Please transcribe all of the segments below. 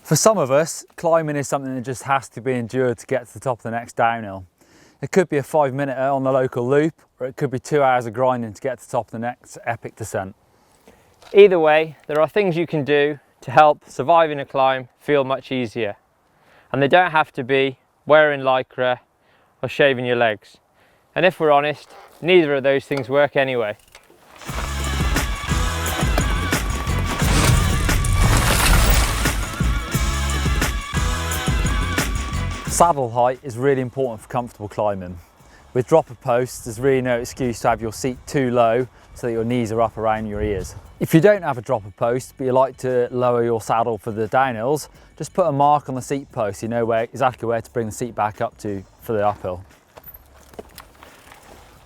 For some of us, climbing is something that just has to be endured to get to the top of the next downhill. It could be a 5-minute on the local loop, or it could be 2 hours of grinding to get to the top of the next epic descent. Either way, there are things you can do to help surviving a climb feel much easier. And they don't have to be wearing lycra or shaving your legs. And if we're honest, neither of those things work anyway. Saddle height is really important for comfortable climbing. With dropper posts, there's really no excuse to have your seat too low so that your knees are up around your ears. If you don't have a dropper post, but you like to lower your saddle for the downhills, just put a mark on the seat post so you know exactly where to bring the seat back up to for the uphill.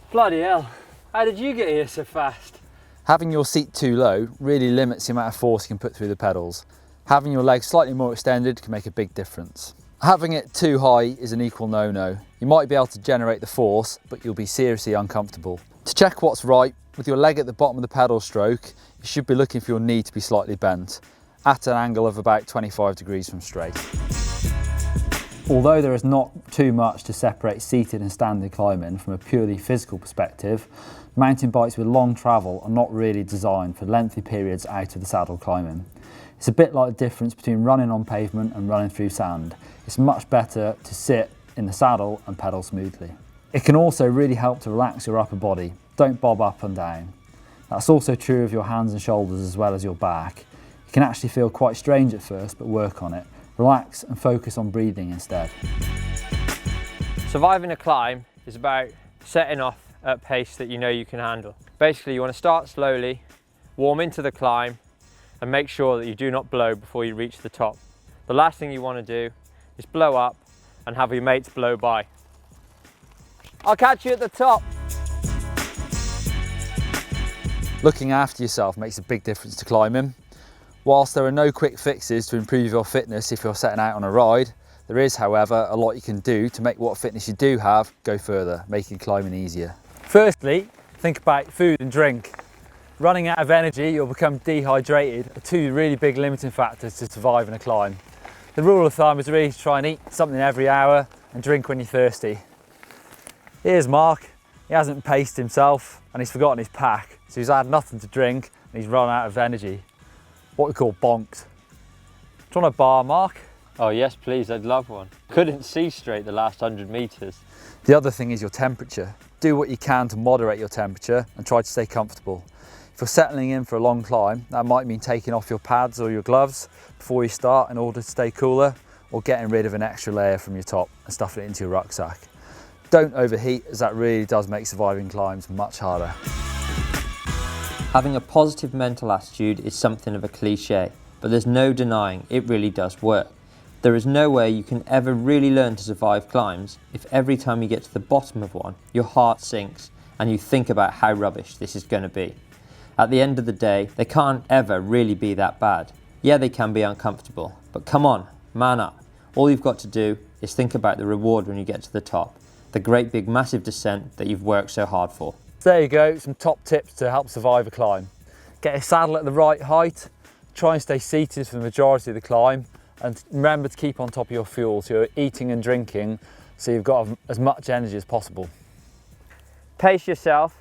Bloody hell, how did you get here so fast? Having your seat too low really limits the amount of force you can put through the pedals. Having your legs slightly more extended can make a big difference. Having it too high is an equal no-no. You might be able to generate the force, but you'll be seriously uncomfortable. To check what's right, with your leg at the bottom of the pedal stroke, you should be looking for your knee to be slightly bent, at an angle of about 25 degrees from straight. Although there is not too much to separate seated and standing climbing from a purely physical perspective, mountain bikes with long travel are not really designed for lengthy periods out of the saddle climbing. It's a bit like the difference between running on pavement and running through sand. It's much better to sit in the saddle and pedal smoothly. It can also really help to relax your upper body. Don't bob up and down. That's also true of your hands and shoulders as well as your back. You can actually feel quite strange at first, but work on it. Relax and focus on breathing instead. Surviving a climb is about setting off at a pace that you know you can handle. Basically, you want to start slowly, warm into the climb, and make sure that you do not blow before you reach the top. The last thing you want to do is blow up and have your mates blow by. I'll catch you at the top. Looking after yourself makes a big difference to climbing. Whilst there are no quick fixes to improve your fitness if you're setting out on a ride, there is, however, a lot you can do to make what fitness you do have go further, making climbing easier. Firstly, think about food and drink. Running out of energy or become dehydrated are two really big limiting factors to surviving a climb. The rule of thumb is really to try and eat something every hour and drink when you're thirsty. Here's Mark. He hasn't paced himself and he's forgotten his pack, so he's had nothing to drink and he's run out of energy. What we call bonked. Do you want a bar, Mark? Oh yes, please, I'd love one. Couldn't see straight the last 100 meters. The other thing is your temperature. Do what you can to moderate your temperature and try to stay comfortable. If you're settling in for a long climb, that might mean taking off your pads or your gloves before you start in order to stay cooler, or getting rid of an extra layer from your top and stuffing it into your rucksack. Don't overheat, as that really does make surviving climbs much harder. Having a positive mental attitude is something of a cliche, but there's no denying it really does work. There is no way you can ever really learn to survive climbs if every time you get to the bottom of one, your heart sinks and you think about how rubbish this is going to be. At the end of the day, they can't ever really be that bad. Yeah, they can be uncomfortable, but come on, man up. All you've got to do is think about the reward when you get to the top, the great big massive descent that you've worked so hard for. There you go, some top tips to help survive a climb. Get your saddle at the right height, try and stay seated for the majority of the climb, and remember to keep on top of your fuel, so you're eating and drinking so you've got as much energy as possible. Pace yourself.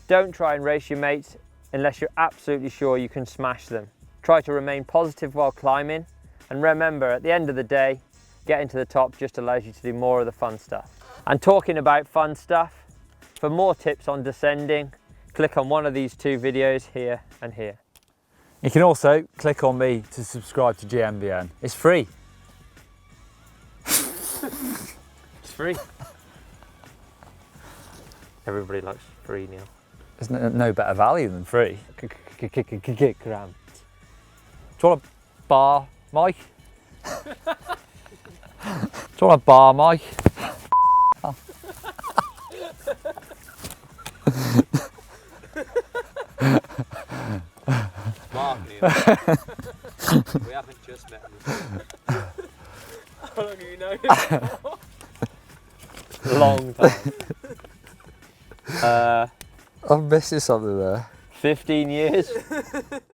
Don't try and race your mates unless you're absolutely sure you can smash them. Try to remain positive while climbing, and remember, at the end of the day, getting to the top just allows you to do more of the fun stuff. And talking about fun stuff, for more tips on descending, click on one of these two videos here and here. You can also click on me to subscribe to GMBN. It's free. It's free. Everybody likes free, Neil. There's no better value than free. Grand. Do you want a bar, Mike? Do you want a bar, Mike? Oh. Mark, Neil. We haven't just met. How long have you known him for? Long time. I'm missing something there. 15 years.